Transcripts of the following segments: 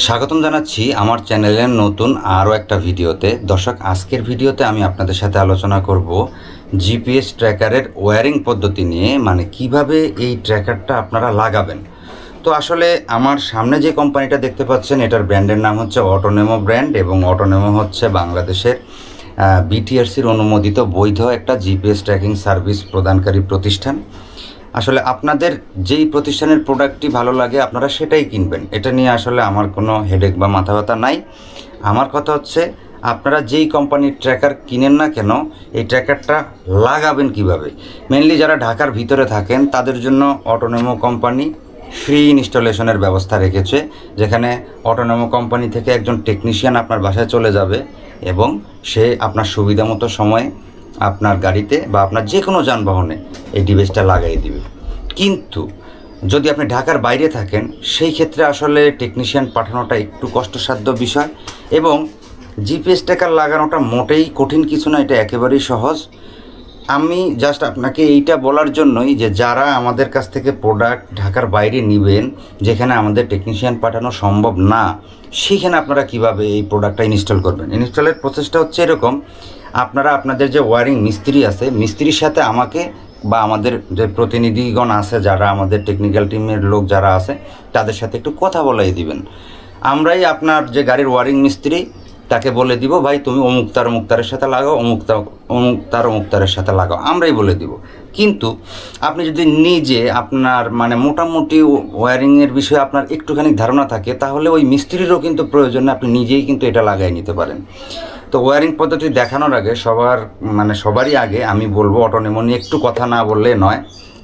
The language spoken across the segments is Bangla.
স্বাগতম জানাচ্ছি আমার চ্যানেলের নতুন আরও একটা ভিডিওতে। দর্শক, আজকের ভিডিওতে আমি আপনাদের সাথে আলোচনা করব জিপিএস ট্র্যাকারের ওয়্যারিং পদ্ধতি নিয়ে, মানে কিভাবে এই ট্র্যাকারটা আপনারা লাগাবেন। তো আসলে আমার সামনে যে কোম্পানিটা দেখতে পাচ্ছেন, এটার ব্র্যান্ডের নাম হচ্ছে অটোনেমো ব্র্যান্ড, এবং অটোনেমো হচ্ছে বাংলাদেশের বিটিআরসির অনুমোদিত বৈধ একটা জিপিএস ট্র্যাকিং সার্ভিস প্রদানকারী প্রতিষ্ঠান। আসলে আপনাদের যেই প্রতিষ্ঠানের প্রোডাক্টটি ভালো লাগে আপনারা সেটাই কিনবেন, এটা নিয়ে আসলে আমার কোনো হেডেক বা মাথা ব্যথা নাই। আমার কথা হচ্ছে, আপনারা যেই কোম্পানির ট্র্যাকার কিনেন না কেন, এই ট্র্যাকারটা লাগাবেন কিভাবে। মেনলি যারা ঢাকার ভিতরে থাকেন তাদের জন্য অটোনেমো কোম্পানি ফ্রি ইনস্টলেশনের ব্যবস্থা রেখেছে, যেখানে অটোনেমো কোম্পানি থেকে একজন টেকনিশিয়ান আপনার বাসায় চলে যাবে এবং সে আপনার সুবিধা মতো সময়ে আপনার গাড়িতে বা আপনার যে কোনো যানবাহনে এই ডিভাইসটা লাগিয়ে দিবে। কিন্তু যদি আপনি ঢাকার বাইরে থাকেন, সেই ক্ষেত্রে আসলে টেকনিশিয়ান পাঠানোটা একটু কষ্টসাধ্য বিষয়, এবং জিপিএস ট্র্যাকার লাগানোটা মোটেই কঠিন কিছু না, এটা একেবারেই সহজ। আমি জাস্ট আপনাকে এইটা বলার জন্যই যে যারা আমাদের কাছ থেকে প্রোডাক্ট ঢাকার বাইরে নেবেন, যেখানে আমাদের টেকনিশিয়ান পাঠানো সম্ভব না, সেখানে আপনারা কিভাবে এই প্রোডাক্টটা ইনস্টল করবেন। ইনস্টলের প্রসেসটা হচ্ছে এরকম: আপনারা আপনাদের যে ওয়্যারিং মিস্ত্রি আছে, মিস্ত্রির সাথে আমাকে বা আমাদের যে প্রতিনিধিগণ আছে, যারা আমাদের টেকনিক্যাল টিমের লোক যারা আছে, তাদের সাথে একটু কথা বলাই দিবেন। আমরাই আপনার যে গাড়ির ওয়্যারিং মিস্ত্রি, তাকে বলে দিব, ভাই তুমি অমুক তার অমুকতারের সাথে লাগাও, অমুক তার অমুকতারের সাথে লাগাও, আমরাই বলে দিব। কিন্তু আপনি যদি নিজে আপনার মানে মোটামুটি ওয়্যারিংয়ের বিষয়ে আপনার একটুখানি ধারণা থাকে, তাহলে ওই মিস্ত্রিরও কিন্তু প্রয়োজনে আপনি নিজেই কিন্তু এটা লাগাই নিতে পারেন। তো ওয়্যারিং পদ্ধতি দেখানোর আগে সবারই আগে আমি বলবো, অটোনেমো নিয়ে একটু কথা না বললে নয়।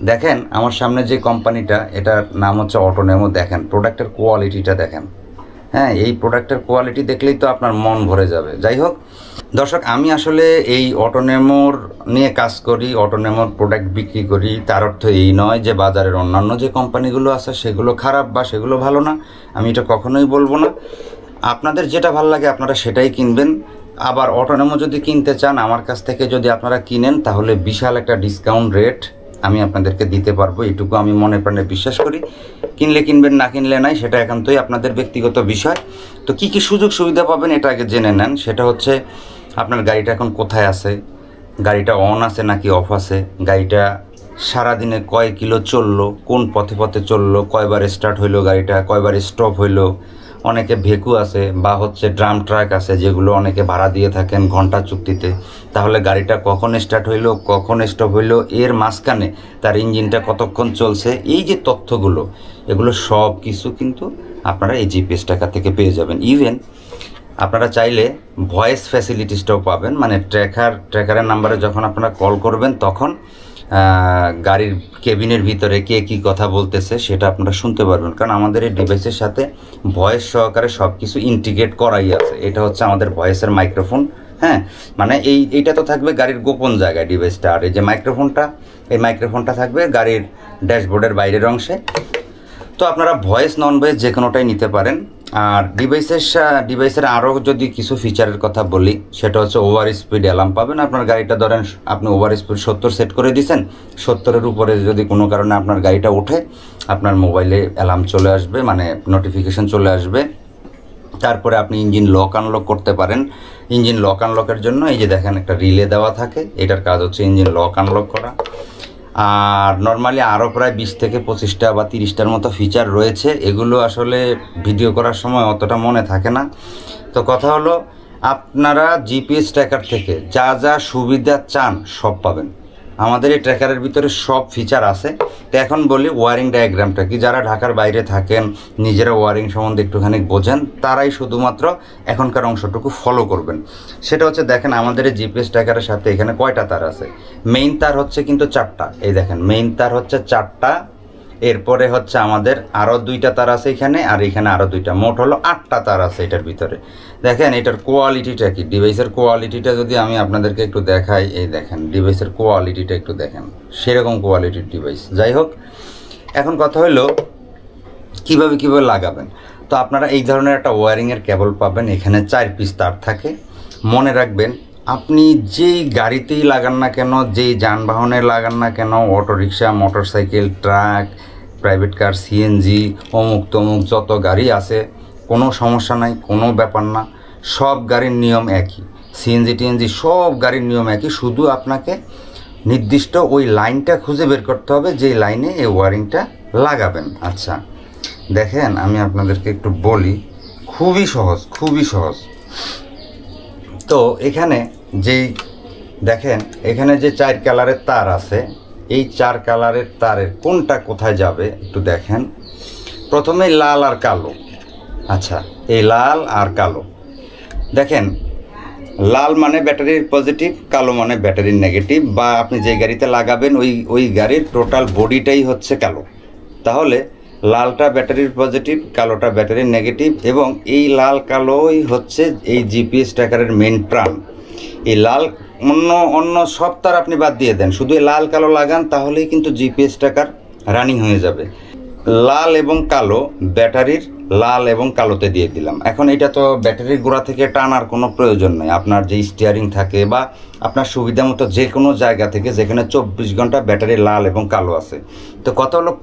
দেখেন আমার সামনে যে কোম্পানিটা, এটার নাম হচ্ছে অটোনেমো। দেখেন প্রোডাক্টের কোয়ালিটিটা দেখেন। হ্যাঁ, এই প্রোডাক্টের কোয়ালিটি দেখলেই তো আপনার মন ভরে যাবে। যাই হোক দর্শক, আমি আসলে এই অটোনেমোর নিয়ে কাজ করি, অটোনেমোর প্রোডাক্ট বিক্রি করি। তার অর্থ এই নয় যে বাজারের অন্যান্য যে কোম্পানিগুলো আছে সেগুলো খারাপ বা সেগুলো ভালো না, আমি এটা কখনোই বলবো না। আপনাদের যেটা ভালো লাগে আপনারা সেটাই কিনবেন। আবার অটোনেমো যদি কিনতে চান আমার কাছ থেকে, যদি আপনারা কিনেন, তাহলে বিশাল একটা ডিসকাউন্ট রেট আমি আপনাদেরকে দিতে পারবো, এটুকু আমি মনে প্রাণে বিশ্বাস করি। কিনলে কিনবেন, না কিনলে নাই, সেটা একান্তই আপনাদের ব্যক্তিগত বিষয়। তো কি কি সুযোগ সুবিধা পাবেন এটা আগে জেনে নেন। সেটা হচ্ছে, আপনার গাড়িটা এখন কোথায় আছে, গাড়িটা অন আছে নাকি অফ আছে, গাড়িটা সারাদিনে কয় কিলো চললো, কোন পথে পথে চললো, কয়বার স্টার্ট হইলো গাড়িটা, কয়বার স্টপ হইলো। অনেকে ভেকু আছে বা হচ্ছে ড্রাম ট্রাক আছে, যেগুলো অনেকে ভাড়া দিয়ে থাকেন ঘন্টা চুক্তিতে। তাহলে গাড়িটা কখন স্টার্ট হইলো, কখন স্টপ হইলো, এর মাঝখানে তার ইঞ্জিনটা কতক্ষণ চলছে, এই যে তথ্যগুলো, এগুলো সব কিছু কিন্তু আপনারা এই জিপিএস ট্র্যাকার থেকে পেয়ে যাবেন। ইভেন আপনারা চাইলে ভয়েস ফ্যাসিলিটিসটাও পাবেন, মানে ট্র্যাকারের নাম্বারে যখন আপনারা কল করবেন, তখন গাড়ির কেবিনের ভিতরে কে কী কথা বলতেছে সেটা আপনারা শুনতে পারবেন। কারণ আমাদের এই ডিভাইসের সাথে ভয়েস সহকারে সব কিছু ইন্টিগ্রেট করাই আছে। এটা হচ্ছে আমাদের ভয়েসের মাইক্রোফোন। হ্যাঁ, মানে এইটা তো থাকবে গাড়ির গোপন জায়গায় ডিভাইসটা, আর এই যে মাইক্রোফোনটা, এই মাইক্রোফোনটা থাকবে গাড়ির ড্যাশবোর্ডের বাইরের অংশে। তো আপনারা ভয়েস নন ভয়েস যে কোনোটাই নিতে পারেন। আর ডিভাইসের আরও যদি কিছু ফিচারের কথা বলি, সেটা হচ্ছে ওভার স্পিড অ্যালার্ম পাবেন। আপনার গাড়িটা ধরেন আপনি ওভার স্পিড 70 সেট করে দিয়েছেন, 70-এর উপরে যদি কোনো কারণে আপনার গাড়িটা ওঠে, আপনার মোবাইলে অ্যালার্ম চলে আসবে, মানে নোটিফিকেশন চলে আসবে। তারপরে আপনি ইঞ্জিন লক আনলক করতে পারেন। ইঞ্জিন লক আনলকের জন্য এই যে দেখেন একটা রিলে দেওয়া থাকে, এটার কাজ হচ্ছে ইঞ্জিন লক আনলক করা। আর নর্মালি আরও প্রায় 20 থেকে 25টা বা 30টার মতো ফিচার রয়েছে। এগুলো আসলে ভিডিও করার সময় অতটা মনে থাকে না। তো কথা হলো, আপনারা জিপিএস ট্র্যাকার থেকে যা যা সুবিধা চান সব পাবেন। আমাদের এই ট্র্যাকারের ভিতরে সব ফিচার আছে। তো এখন বলি ওয়ারিং ডায়াগ্রামটা কি। যারা ঢাকার বাইরে থাকেন, নিজেরা ওয়ারিং সম্বন্ধে একটুখানি বোঝেন, তারাই শুধুমাত্র এখনকার অংশটুকু ফলো করবেন। সেটা হচ্ছে, দেখেন আমাদের এই জিপিএস ট্র্যাকারের সাথে এখানে কয়টা তার আছে। মেইন তার হচ্ছে কিন্তু 4টা, এই দেখেন মেইন তার হচ্ছে 4টা। এরপরে হচ্ছে আমাদের আরও 2টা তার আছে এখানে, আর এখানে আরও 2টা, মোট হলো 8টা তার আছে এটার ভিতরে। দেখেন এটার কোয়ালিটিটা কি, ডিভাইসের কোয়ালিটিটা যদি আমি আপনাদেরকে একটু দেখাই, এই দেখেন ডিভাইসের কোয়ালিটিটা একটু দেখেন, সেরকম কোয়ালিটির ডিভাইস। যাই হোক, এখন কথা হলো কিভাবে লাগাবেন। তো আপনারা এই ধরনের একটা ওয়্যারিংয়ের কেবল পাবেন, এখানে 4 পিস তার থাকে। মনে রাখবেন, আপনি যেই গাড়িতেই লাগান না কেন, যেই যানবাহনে লাগান না কেন, auto rickshaw, motorcycle, truck, private car, CNG, অমুক তমুক যত গাড়ি আছে, কোনো সমস্যা নাই, কোনো ব্যাপার না। সব গাড়ির নিয়ম একই, সিএনজি টিএনজি সব গাড়ির নিয়ম একই, শুধু আপনাকে নির্দিষ্ট ওই লাইনটা খুঁজে বের করতে হবে যেই লাইনে এই ওয়ারিংটা লাগাবেন। আচ্ছা দেখেন, আমি আপনাদেরকে একটু বলি, খুবই সহজ, খুবই সহজ। তো এখানে যেই দেখেন, এখানে যে 4 কালারের তার আছে, এই 4 কালারের তারের কোনটা কোথায় যাবে একটু দেখেন। প্রথমে লাল আর কালো। আচ্ছা, এই লাল আর কালো দেখেন, লাল মানে ব্যাটারির পজিটিভ, কালো মানে ব্যাটারির নেগেটিভ, বা আপনি যে গাড়িতে লাগাবেন ওই গাড়ির টোটাল বডিটাই হচ্ছে কালো। তাহলে লালটা ব্যাটারির পজিটিভ, কালোটা ব্যাটারির নেগেটিভ, এবং এই লাল কালোই হচ্ছে এই জিপিএস ট্র্যাকারের মেন প্রাণ। এই লাল অন্য সব তার আপনি বাদ দিয়ে দেন, শুধু লাল কালো লাগান, তাহলেই কিন্তু জিপিএস ট্র্যাকার রানিং হয়ে যাবে। লাল এবং কালো ব্যাটারির লাল এবং কালোতে দিয়ে দিলাম। এখন এটা তো ব্যাটারির গোড়া থেকে টানার কোনো প্রয়োজন নেই, আপনার যে স্টিয়ারিং থাকে বা আপনার সুবিধা মতো যে কোনো জায়গা থেকে যেখানে 24 ঘন্টা ব্যাটারি লাল এবং কালো আছে। তো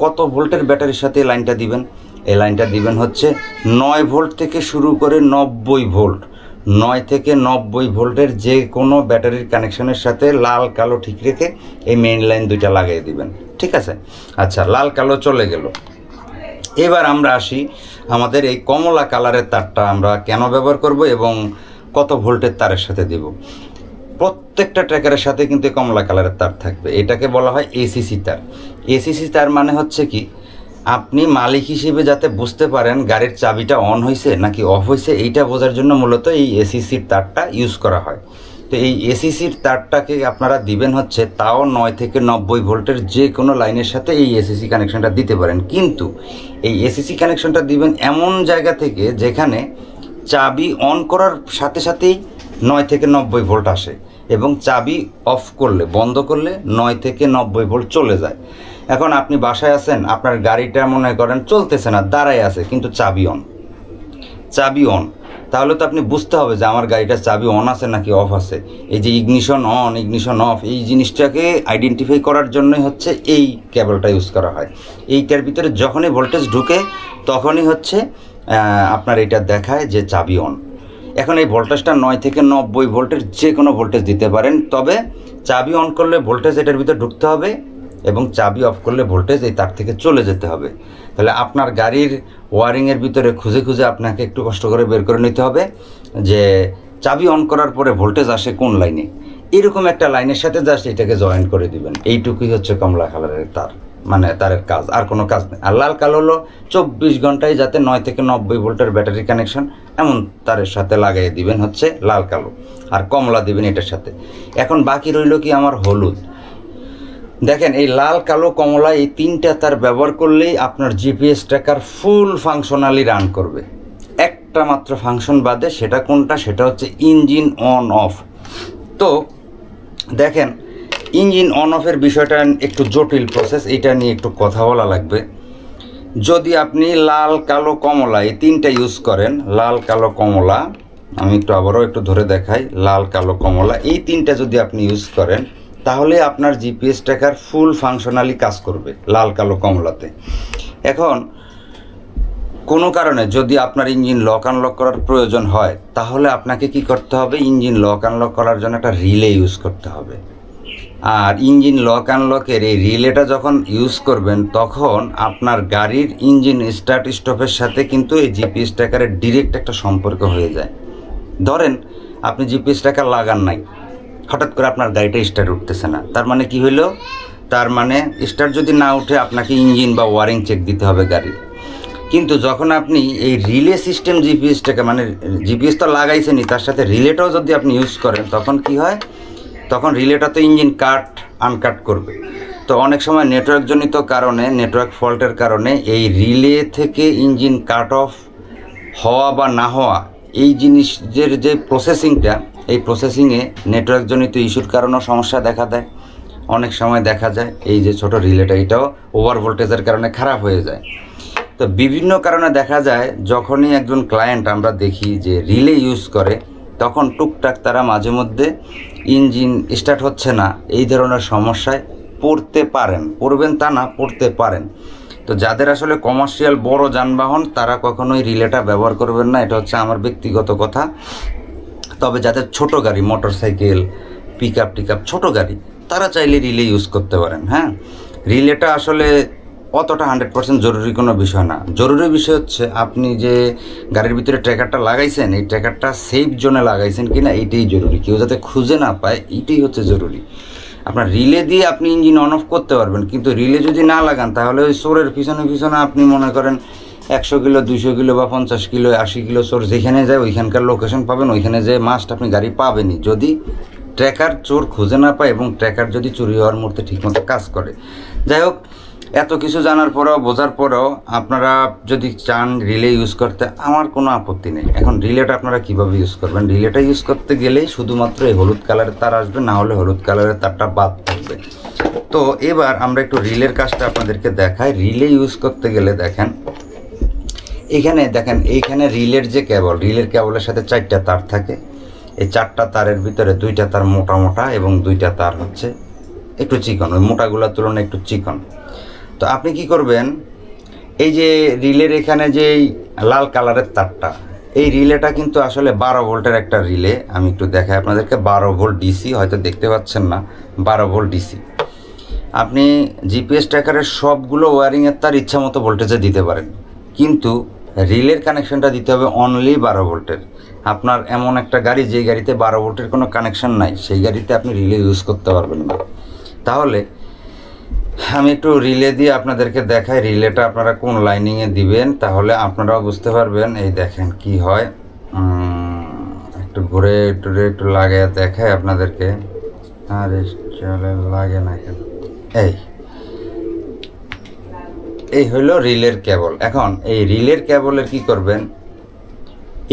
কত ভোল্টের ব্যাটারির সাথে এই লাইনটা দিবেন? এই লাইনটা দিবেন হচ্ছে 9 ভোল্ট থেকে শুরু করে 90 ভোল্ট। 9 থেকে 90 ভোল্টের যে কোনো ব্যাটারির কানেকশনের সাথে লাল কালো ঠিক রেখে এই মেইন লাইন দুইটা লাগিয়ে দিবেন, ঠিক আছে? আচ্ছা, লাল কালো চলে গেল। এবার আমরা আসি আমাদের এই কমলা কালারের তারটা আমরা কেন ব্যবহার করব এবং কত ভোল্টের তারের সাথে দেব। প্রত্যেকটা ট্র্যাকারের সাথে কিন্তু কমলা কালারের তার থাকবে। এটাকে বলা হয় এসিসি তার। এসিসি তার মানে হচ্ছে কি, আপনি মালিক হিসেবে যাতে বুঝতে পারেন গাড়ির চাবিটা অন হয়েছে নাকি অফ হয়েছে, এইটা বোঝার জন্য মূলত এই এসিসির তারটা ইউজ করা হয়। তো এই এসিসির তারটাকে আপনারা দিবেন হচ্ছে তাও 9 থেকে 90 ভোল্টের যে কোনো লাইনের সাথে এই এসিসি কানেকশনটা দিতে পারেন, কিন্তু এই এসিসি কানেকশনটা দিবেন এমন জায়গা থেকে যেখানে চাবি অন করার সাথে সাথেই 9 থেকে 90 ভোল্ট আসে, এবং চাবি অফ করলে, বন্ধ করলে 9 থেকে 90 ভোল্ট চলে যায়। এখন আপনি বাসায় আছেন, আপনার গাড়িটা মনে করেন চলতেছে না, দাঁড়ায় আছে, কিন্তু চাবি অন, তাহলে তো আপনি বুঝতে হবে যে আমার গাড়িটার চাবি অন আছে নাকি অফ আছে। এই যে ইগনিশন অন, ইগনিশন অফ, এই জিনিসটাকে আইডেন্টিফাই করার জন্যই হচ্ছে এই কেবলটা ইউজ করা হয়। এইটার ভিতরে যখনই ভোল্টেজ ঢুকে তখনই হচ্ছে আপনার এটা দেখায় যে চাবি অন। এখন এই ভোল্টেজটা 9 থেকে 90 ভোল্টের যে কোনো ভোল্টেজ দিতে পারেন, তবে চাবি অন করলে ভোল্টেজ এটার ভিতরে ঢুকতে হবে এবং চাবি অফ করলে ভোল্টেজ এই তার থেকে চলে যেতে হবে। তাহলে আপনার গাড়ির ওয়ারিংয়ের ভিতরে খুঁজে আপনাকে একটু কষ্ট করে বের করে নিতে হবে যে চাবি অন করার পরে ভোল্টেজ আসে কোন লাইনে। এরকম একটা লাইনের সাথে জাস্ট এটাকে জয়েন করে দিবেন। এইটুকুই হচ্ছে কমলা কালারের তার, মানে তারের কাজ, আর কোনো কাজ নেই। আর লাল কালো হলো 24 ঘন্টায় যাতে 9 থেকে 90 ভোল্টের ব্যাটারি কানেকশন এমন তারের সাথে লাগিয়ে দিবেন হচ্ছে লাল কালো, আর কমলা দিবেন এটার সাথে। এখন বাকি রইল কি আমার হলুদ। দেখেন, এই লাল কালো কমলা এই 3টা তার ব্যবহার করলেই আপনার জিপিএস ট্র্যাকার ফুল ফাংশনালি রান করবে। একটা মাত্র ফাংশন বাদে, সেটা কোনটা? সেটা হচ্ছে ইঞ্জিন অন অফ। তো দেখেন, ইঞ্জিন অন অফের বিষয়টা একটু জটিল প্রসেস, এটা নিয়ে একটু কথা বলা লাগবে। যদি আপনি লাল কালো কমলা এই 3টা ইউজ করেন, লাল কালো কমলা, আমি একটু আবারও একটু ধরে দেখাই, লাল কালো কমলা এই 3টা যদি আপনি ইউজ করেন, তাহলে আপনার জিপিএস ট্র্যাকার ফুল ফাংশনালি কাজ করবে লাল কালো কমলাতে। এখন কোনো কারণে যদি আপনার ইঞ্জিন লক আনলক করার প্রয়োজন হয়, তাহলে আপনাকে কি করতে হবে? ইঞ্জিন লক আনলক করার জন্য একটা রিলে ইউজ করতে হবে। আর ইঞ্জিন লক আনলকের এই রিলেটা যখন ইউজ করবেন, তখন আপনার গাড়ির ইঞ্জিন স্টার্ট স্টপের সাথে কিন্তু এই জিপিএস ট্র্যাকারের ডিরেক্ট একটা সম্পর্ক হয়ে যায়। ধরেন আপনি জিপিএস ট্র্যাকার লাগান নাই, হঠাৎ করে আপনার গাড়িটা স্টার্ট উঠতেছে না, তার মানে কি হইল? তার মানে স্টার্ট যদি না উঠে আপনাকে ইঞ্জিন বা ওয়ারিং চেক দিতে হবে গাড়ির। কিন্তু যখন আপনি এই রিলে সিস্টেম জিপিএসটাকে, মানে জিপিএস তো লাগাইছেনই, তার সাথে রিলেটাও যদি আপনি ইউজ করেন, তখন কি হয়? তখন রিলেটা তো ইঞ্জিন কাট আনকাট করবে। তো অনেক সময় নেটওয়ার্কজনিত কারণে, নেটওয়ার্ক ফল্টের কারণে এই রিলে থেকে ইঞ্জিন কাট অফ হওয়া বা না হওয়া, এই জিনিসের যে প্রসেসিংটা, এই প্রসেসিংয়ে নেটওয়ার্কজনিত ইস্যুর কারণেও সমস্যা দেখা দেয়। অনেক সময় দেখা যায় এই যে ছোট রিলেটা, এটাও ওভার ভোল্টেজের কারণে খারাপ হয়ে যায়। তো বিভিন্ন কারণে দেখা যায় যখনই একজন ক্লায়েন্ট আমরা দেখি যে রিলে ইউজ করে, তখন টুকটাক তারা মাঝে মধ্যে ইঞ্জিন স্টার্ট হচ্ছে না, এই ধরনের সমস্যায় পড়তে পারেন। পড়বেন তা না, পড়তে পারেন। তো তো যাদের আসলে কমার্শিয়াল বড় যানবাহন তারা কখনোই রিলেটা ব্যবহার করবেন না, এটা হচ্ছে আমার ব্যক্তিগত কথা। তবে যাদের ছোট গাড়ি, মোটরসাইকেল, পিকআপ টিকআপ, ছোট গাড়ি, তারা চাইলে রিলে ইউজ করতে পারেন। হ্যাঁ, রিলেটা আসলে অতটা 100% জরুরি কোনো বিষয় না। জরুরি বিষয় হচ্ছে আপনি যে গাড়ির ভিতরে ট্র্যাকারটা লাগাইছেন, এই ট্র্যাকারটা সেফ জোনে লাগাইছেন কিনা, এইটাই জরুরি। কেউ যাতে খুঁজে না পায়, এইটাই হচ্ছে জরুরি। আপনার রিলে দিয়ে আপনি ইঞ্জিন অন অফ করতে পারবেন, কিন্তু রিলে যদি না লাগান তাহলে ওই চোরের পিছনে পিছনে আপনি মনে করেন 100 কিলো, 200 কিলো বা 50 কিলো, 80 কিলো চোর যেখানে যায় ওইখানকার লোকেশন পাবেন, ওইখানে যে মাস্ট আপনি গাড়ি পাবেনই, যদি ট্র্যাকার চোর খুঁজে না পায় এবং ট্র্যাকার যদি চুরি হওয়ার মুহূর্তে ঠিকমতো কাজ করে। যাই হোক, এত কিছু জানার পরেও, বোঝার পরেও আপনারা যদি চান রিলে ইউজ করতে, আমার কোনো আপত্তি নেই। এখন রিলেটা আপনারা কীভাবে ইউজ করবেন? রিলেটা ইউজ করতে গেলেই শুধুমাত্র এই হলুদ কালারের তার আসবে, না হলে হলুদ কালারের তারটা বাদ থাকবে। তো এবার আমরা একটু রিলের কাজটা আপনাদেরকে দেখাই। রিলে ইউজ করতে গেলে দেখেন, এখানে দেখেন, এইখানে রিলের যে কেবল, রিলের কেবলের সাথে 4টা তার থাকে। এই 4টা তারের ভিতরে 2টা তার মোটা মোটা এবং 2টা তার হচ্ছে একটু চিকন, ওই মোটাগুলোর তুলনায় একটু চিকন। তো আপনি কি করবেন, এই যে রিলের এখানে যে লাল কালারের তারটা, এই রিলেটা কিন্তু আসলে 12 ভোল্টের একটা রিলে। আমি একটু দেখাই আপনাদেরকে। 12 ভোল্ট ডিসি, হয়তো দেখতে পাচ্ছেন না, 12 ভোল্ট ডিসি। আপনি জিপিএস ট্র্যাকারের সবগুলো ওয়্যারিংয়ের তার ইচ্ছা মতো ভোল্টেজে দিতে পারেন, কিন্তু রিলের কানেকশনটা দিতে হবে অনলি 12 ভোল্টের। আপনার এমন একটা গাড়ি, যে গাড়িতে 12 ভোল্টের কোনো কানেকশন নাই, সেই গাড়িতে আপনি রিলে ইউজ করতে পারবেন না। তাহলে আমি একটু রিলে দিয়ে আপনাদেরকে দেখাই, রিলেটা আপনারা কোন লাইনিংয়ে দিবেন, তাহলে আপনারাও বুঝতে পারবেন। এই দেখেন কি হয়, একটু ঘুরে একটু লাগিয়ে দেখায় আপনাদেরকে। আর চলে লাগে না কেন, এই হইল রিলের কেবল। এখন এই রিলের কেবলের কি করবেন,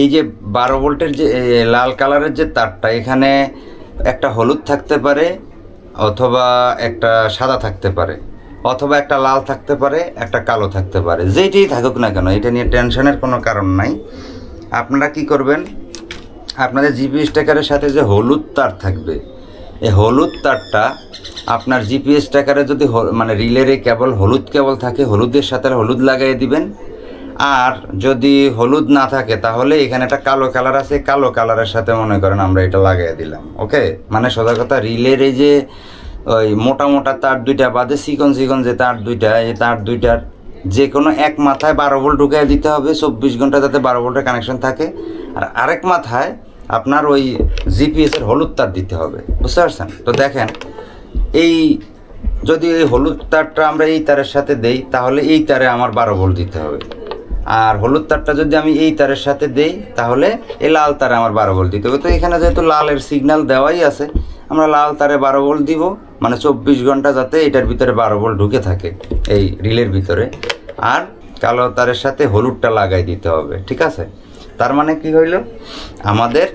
এই যে 12 ভোল্টের যে লাল কালারের যে তারটা, এখানে একটা হলুদ থাকতে পারে, অথবা একটা সাদা থাকতে পারে, অথবা একটা লাল থাকতে পারে, একটা কালো থাকতে পারে। যেইটাই থাকুক না কেন, এটা নিয়ে টেনশনের কোনো কারণ নাই। আপনারা কি করবেন, আপনাদের জিপিএস ট্র্যাকারের সাথে যে হলুদ তার থাকবে, এই হলুদ তারটা আপনার জিপিএস ট্র্যাকারে যদি মানে রিলের এই কেবল হলুদ কেবল থাকে, হলুদের সাথে হলুদ লাগাই দিবেন। আর যদি হলুদ না থাকে তাহলে এখানে একটা কালো কালার আছে, কালো কালারের সাথে মনে করেন আমরা এটা লাগাই দিলাম। ওকে, মানে সোজা কথা, রিলের এই যে ওই মোটা মোটা তার 2টা বাদে চিকন চিকন যে তার 2টা, এই তার 2টার যে কোনো এক মাথায় 12 ভোল্ট ঢুকিয়ে দিতে হবে 24 ঘন্টা, যাতে 12 ভোল্টের কানেকশন থাকে। আর আরেক মাথায় আপনার ওই জিপিএসের হলুদ তার দিতে হবে, বুঝতে পারছেন? তো দেখেন, এই যদি এই হলুদ তারটা আমরা এই তারের সাথে দেই, তাহলে এই তারে আমার 12 ভোল্ট দিতে হবে। আর হলুদ তারটা যদি আমি এই তারের সাথে দেই, তাহলে এই লাল তারে আমার 12 ভোল্ট দিতে হবে। তো এখানে যেহেতু লালের সিগন্যাল দেওয়াই আছে, আমরা লাল তারে 12 ভোল্ট দিব, মানে 24 ঘন্টা যাতে এটার ভিতরে 12 ভোল্ট ঢুকে থাকে এই রিলের ভিতরে। আর কালো তারের সাথে হলুদটা লাগাই দিতে হবে, ঠিক আছে? তার মানে কি হইল, আমাদের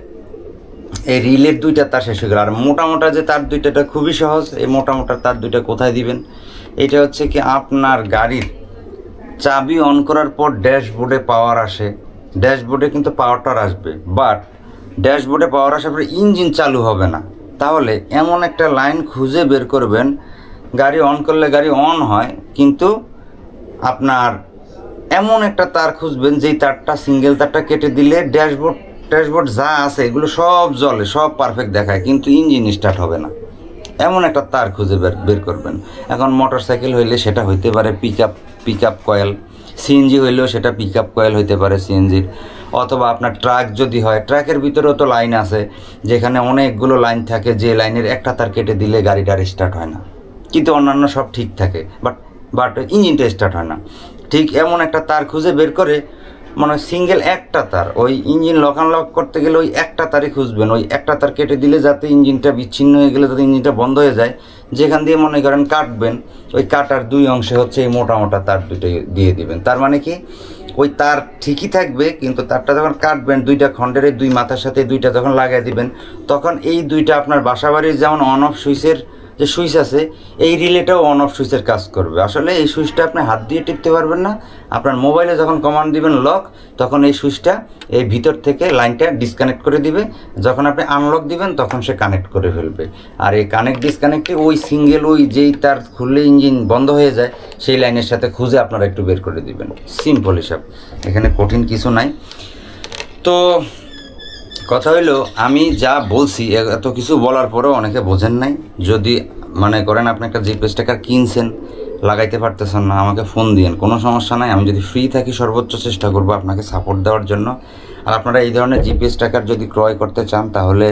এই রিলের 2টা তার শেষ হয়ে গেল। আর মোটা মোটা যে তার 2টাটা খুবই সহজ। এই মোটা মোটা তার 2টা কোথায় দিবেন, এটা হচ্ছে কি, আপনার গাড়ির চাবি অন করার পর ড্যাশবোর্ডে পাওয়ার আসে, ড্যাশবোর্ডে কিন্তু পাওয়ারটার আসবে, বাট ড্যাশবোর্ডে পাওয়ার আসার পরে ইঞ্জিন চালু হবে না। তাহলে এমন একটা লাইন খুঁজে বের করবেন, গাড়ি অন করলে গাড়ি অন হয়, কিন্তু আপনার এমন একটা তার খুঁজবেন যেই তারটা, সিঙ্গেল তারটা কেটে দিলে ড্যাশবোর্ড যা আছে এগুলো সব জ্বলে, সব পারফেক্ট দেখায়, কিন্তু ইঞ্জিন স্টার্ট হবে না। এমন একটা তার খুঁজে বের করবেন। এখন মোটরসাইকেল হইলে সেটা হইতে পারে পিকআপ কয়েল, সিএনজি হইলেও সেটা পিকআপ কয়েল হইতে পারে সিএনজির, অথবা আপনার ট্রাক যদি হয়, ট্রাকের ভিতরেও তো লাইন আছে, যেখানে অনেকগুলো লাইন থাকে, যে লাইনের একটা তার কেটে দিলে গাড়িটার স্টার্ট হয় না, কিন্তু অন্যান্য সব ঠিক থাকে, বাট ইঞ্জিনটা স্টার্ট হয় না। ঠিক এমন একটা তার খুঁজে বের করে, মানে সিঙ্গেল একটা তার, ওই ইঞ্জিন লক আনলক করতে গেলে ওই একটা তারই খুঁজবেন, ওই একটা তার কেটে দিলে যাতে ইঞ্জিনটা বিচ্ছিন্ন হয়ে গেলে যাতে ইঞ্জিনটা বন্ধ হয়ে যায়, যেখান দিয়ে মনে করেন কাটবেন, ওই কাটার 2 অংশে হচ্ছে এই মোটা মোটা তার 2টা দিয়ে দিবেন। তার মানে কি, ওই তার ঠিকই থাকবে, কিন্তু তারটা যখন কাটবেন 2টা খণ্ডের 2 মাথার সাথে 2টা যখন লাগাই দিবেন, তখন এই 2টা আপনার বাসাবাড়ির যেমন অন অফ সুইচের যে সুইচ আছে এই রিলেটাও অন অফ সুইচের কাজ করবে। আসলে এই সুইচটা আপনি হাত দিয়ে টিপতে পারবেন না, আপনার মোবাইলে যখন কমান্ড দিবেন লক, তখন এই সুইচটা এই ভিতর থেকে লাইনটা ডিসকানেক্ট করে দিবে, যখন আপনি আনলক দিবেন তখন সে কানেক্ট করে ফেলবে। আর এই কানেক্ট ডিসকানেক্টে ওই সিঙ্গেল ওই যেই তার খুললে ইঞ্জিন বন্ধ হয়ে যায় সেই লাইনের সাথে খুঁজে আপনারা একটু বের করে দিবেন। সিম্পল হিসাব, এখানে কঠিন কিছু নাই। তো কথা হইলো, আমি যা বলছি এত কিছু বলার পরেও অনেকে বোঝেন নাই। যদি মনে করেন আপনি একটা জিপিএস ট্র্যাকার কিনছেন, লাগাইতে পারতেছেন না, আমাকে ফোন দিয়েন, কোনো সমস্যা নাই। আমি যদি ফ্রি থাকি সর্বোচ্চ চেষ্টা করব আপনাকে সাপোর্ট দেওয়ার জন্য। আর আপনারা এই ধরনের জিপিএস ট্র্যাকার যদি ক্রয় করতে চান তাহলে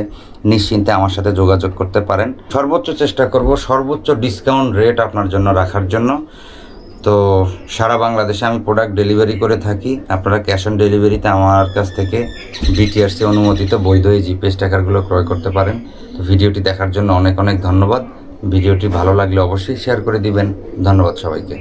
নিশ্চিন্তে আমার সাথে যোগাযোগ করতে পারেন। সর্বোচ্চ চেষ্টা করব সর্বোচ্চ ডিসকাউন্ট রেট আপনার জন্য রাখার জন্য। তো সারা বাংলাদেশে আমি প্রোডাক্ট ডেলিভারি করে থাকি। আপনারা ক্যাশ অন ডেলিভারিতে আমার কাছ থেকে বিটিআরসি অনুমোদিত বৈধ এই জিপিএস ট্র্যাকারগুলো ক্রয় করতে পারেন। তো ভিডিওটি দেখার জন্য অনেক অনেক ধন্যবাদ। ভিডিওটি ভালো লাগলে অবশ্যই শেয়ার করে দিবেন। ধন্যবাদ সবাইকে।